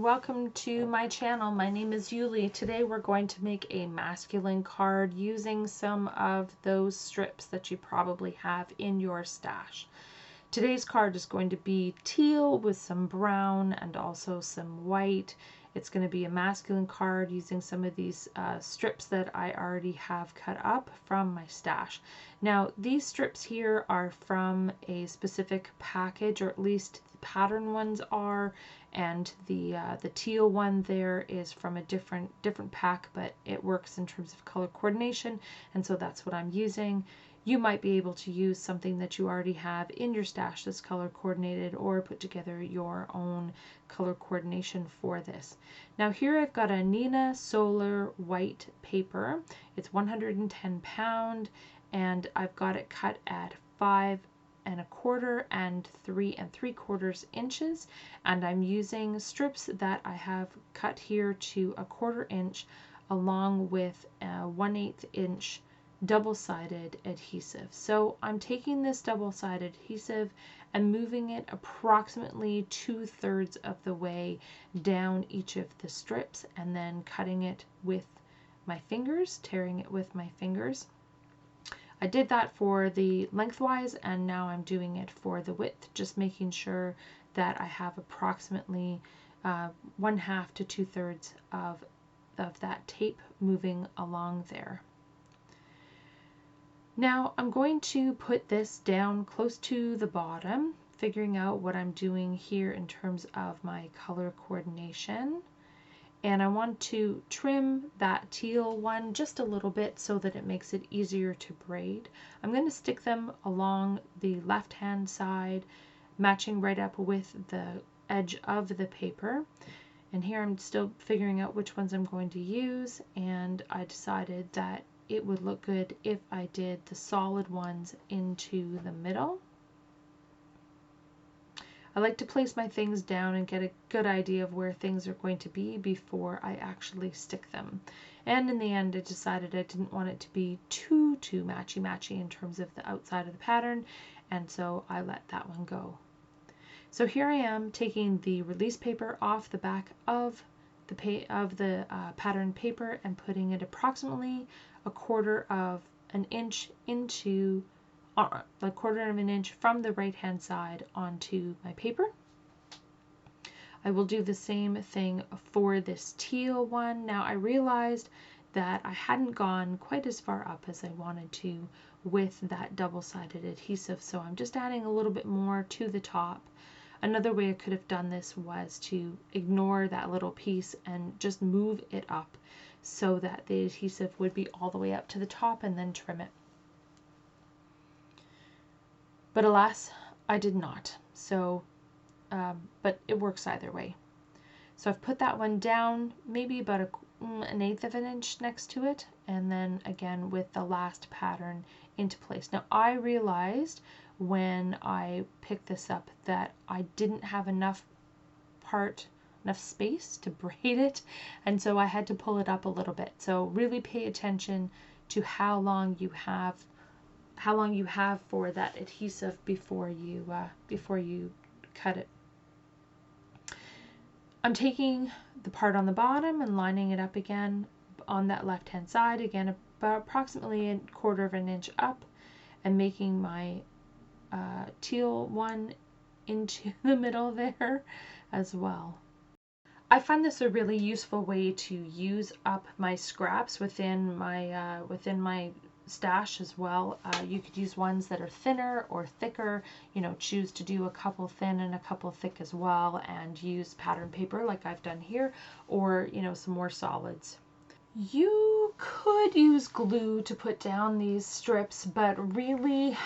welcome to my channel. My name is Juli. Today we're going to make a masculine card using some of those strips that you probably have in your stash. Today's card is going to be teal with some brown and also some white. It's going to be a masculine card using some of these strips that I already have cut up from my stash. Now these strips here are from a specific package, or at least the pattern ones are, and the teal one there is from a different pack, but it works in terms of color coordination, and so that's what I'm using. You might be able to use something that you already have in your stash that's color coordinated, or put together your own color coordination for this. Now here I've got a Neenah Solar white paper. It's 110 pound, and I've got it cut at 5 1/4 and 3 3/4 inches, and I'm using strips that I have cut here to 1/4 inch along with a 1/8 inch double-sided adhesive. So I'm taking this double-sided adhesive and moving it approximately 2/3 of the way down each of the strips, and then cutting it with my fingers, tearing it with my fingers. I did that for the lengthwise, and now I'm doing it for the width, just making sure that I have approximately 1/2 to 2/3 of that tape moving along there. Now I'm going to put this down close to the bottom, figuring out what I'm doing here in terms of my color coordination. And I want to trim that teal one just a little bit so that it makes it easier to braid. I'm going to stick them along the left hand side, matching right up with the edge of the paper. And here I'm still figuring out which ones I'm going to use, and I decided that it would look good if I did the solid ones into the middle. I like to place my things down and get a good idea of where things are going to be before I actually stick them. And in the end, I decided I didn't want it to be too matchy-matchy in terms of the outside of the pattern, and so I let that one go. So here I am taking the release paper off the back of the pattern paper and putting it approximately 1/4 of an inch into a 1/4 of an inch from the right hand side onto my paper. I will do the same thing for this teal one. Now I realized that I hadn't gone quite as far up as I wanted to with that double-sided adhesive, so I'm just adding a little bit more to the top. Another way I could have done this was to ignore that little piece and just move it up so that the adhesive would be all the way up to the top and then trim it. But alas, I did not. So, but it works either way. So I've put that one down, maybe about 1/8 of an inch next to it, and then again with the last pattern into place. Now I realized when I picked this up that I didn't have enough space to braid it, and so I had to pull it up a little bit. So really pay attention to how long you have for that adhesive before you cut it. I'm taking the part on the bottom and lining it up again on that left hand side, again about approximately 1/4 of an inch up, and making my teal one into the middle there as well. I find this a really useful way to use up my scraps within my stash as well. You could use ones that are thinner or thicker, you know, choose to do a couple thin and a couple thick as well, and use pattern paper like I've done here, or, you know, some more solids. You could use glue to put down these strips, but really,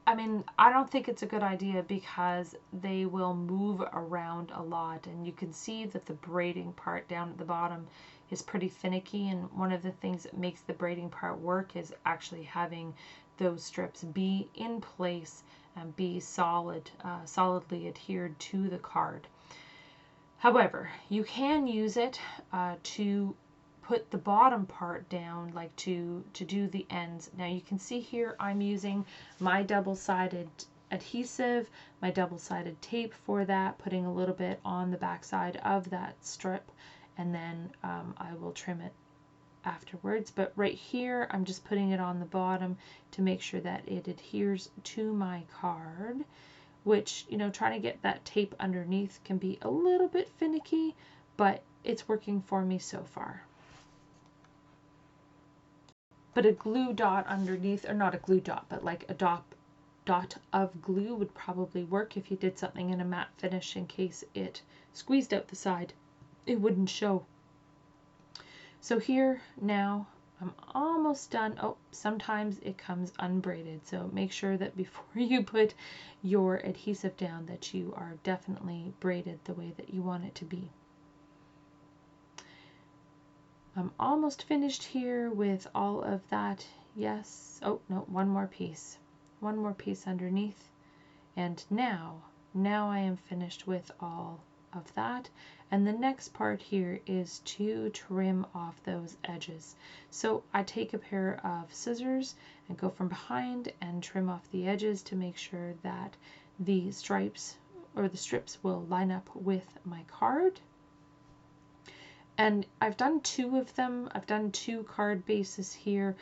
I mean, I don't think it's a good idea because they will move around a lot, and you can see that the braiding part down at the bottom is pretty finicky, and one of the things that makes the braiding part work is actually having those strips be in place and be solidly adhered to the card. However, you can use it to put the bottom part down, like to do the ends. Now you can see here I'm using my double-sided adhesive, my double-sided tape for that, putting a little bit on the back side of that strip, and then I will trim it afterwards. But right here, I'm just putting it on the bottom to make sure that it adheres to my card, which, you know, trying to get that tape underneath can be a little bit finicky, but it's working for me so far. But a glue dot underneath, or not a glue dot, but like a dot of glue would probably work if you did something in a matte finish in case it squeezed out the side. It wouldn't show. So here now I'm almost done. Oh, sometimes it comes unbraided, so make sure that before you put your adhesive down that you are definitely braided the way that you want it to be. I'm almost finished here with all of that. Yes. Oh, no, one more piece. One more piece underneath. And now I am finished with all of that. And the next part here is to trim off those edges. So I take a pair of scissors and go from behind and trim off the edges to make sure that the stripes or the strips will line up with my card. And I've done 2 of them. I've done 2 card bases here.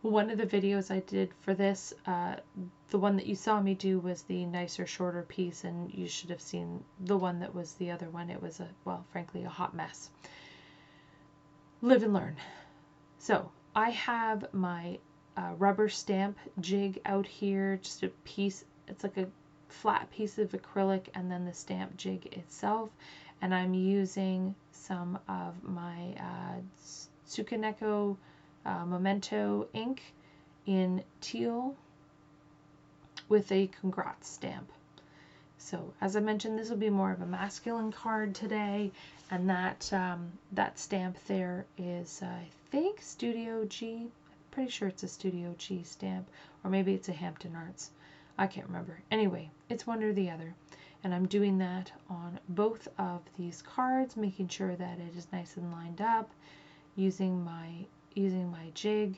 One of the videos I did for this, the one that you saw me do was the nicer, shorter piece, and you should have seen the one that was the other one. It was well, frankly, a hot mess. Live and learn. So I have my rubber stamp jig out here, just a piece. It's like a flat piece of acrylic, and then the stamp jig itself. And I'm using some of my Sookwang Memento ink in teal with a congrats stamp. So as I mentioned, this will be more of a masculine card today, and that that stamp there is I think Studio G. I'm pretty sure it's a Studio G stamp, or maybe it's a Hampton Arts. I can't remember. Anyway, it's one or the other. And I'm doing that on both of these cards, making sure that it is nice and lined up, using my jig,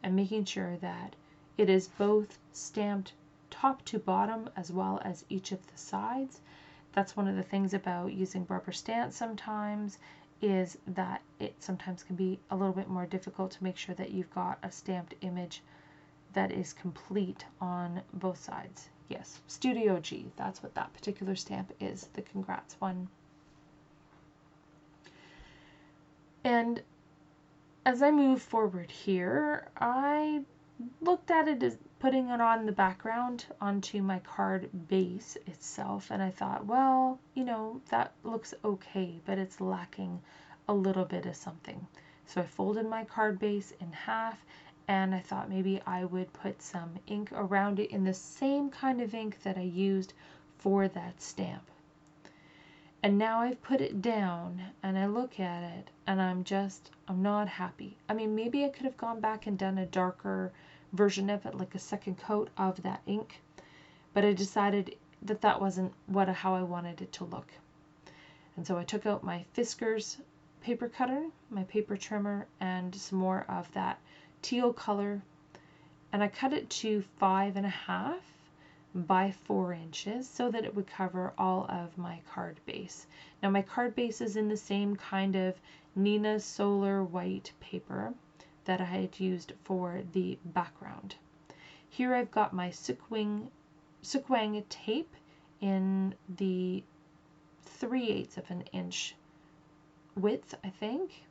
and making sure that it is both stamped top to bottom as well as each of the sides. That's one of the things about using rubber stamps sometimes, is that it sometimes can be a little bit more difficult to make sure that you've got a stamped image that is complete on both sides. Yes, Studio G, that's what that particular stamp is, the congrats one. And as I move forward here, I looked at it as putting it on the background onto my card base itself, and I thought, well, you know, that looks okay, but it's lacking a little bit of something. So I folded my card base in half, and I thought maybe I would put some ink around it in the same kind of ink that I used for that stamp. And now I've put it down and I look at it and I'm not happy. I mean, maybe I could have gone back and done a darker version of it, like a second coat of that ink, but I decided that that wasn't how I wanted it to look. And so I took out my Fiskars paper cutter, my paper trimmer, and some more of that teal color, and I cut it to 5.5 by 4 inches so that it would cover all of my card base. Now my card base is in the same kind of Neenah Solar White paper that I had used for the background. Here I've got my Sookwang tape in the 3/8 of an inch width, I think.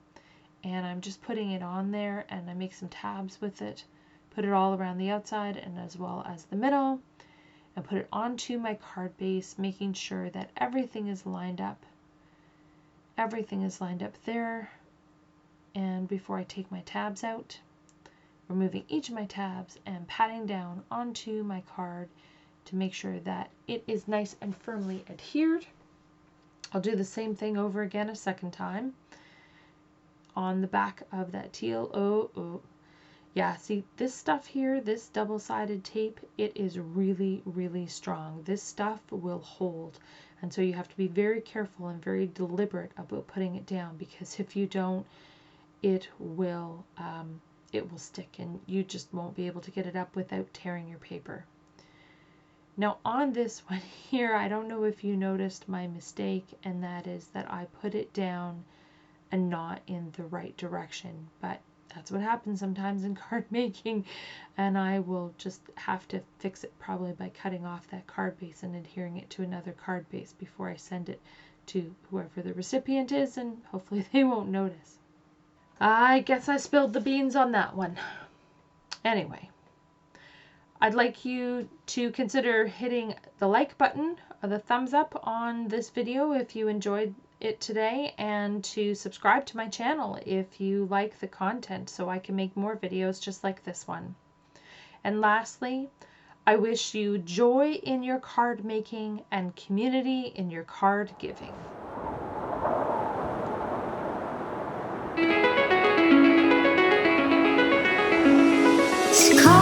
And I'm just putting it on there, and I make some tabs with it, put it all around the outside and as well as the middle, and put it onto my card base, making sure that everything is lined up. Everything is lined up there. And before I take my tabs out, removing each of my tabs and patting down onto my card to make sure that it is nice and firmly adhered. I'll do the same thing over again a second time on the back of that teal. Yeah, see this stuff here, this double-sided tape, it is really, really strong. This stuff will hold, and so you have to be very careful and very deliberate about putting it down, because if you don't, it will stick and you just won't be able to get it up without tearing your paper. Now on this one here, I don't know if you noticed my mistake, and that is that I put it down and not in the right direction, but that's what happens sometimes in card making, and I will just have to fix it probably by cutting off that card base and adhering it to another card base before I send it to whoever the recipient is, and hopefully they won't notice. I guess I spilled the beans on that one. Anyway, I'd like you to consider hitting the like button or the thumbs up on this video if you enjoyed it today, and to subscribe to my channel if you like the content so I can make more videos just like this one. And lastly, I wish you joy in your card making and community in your card giving. Call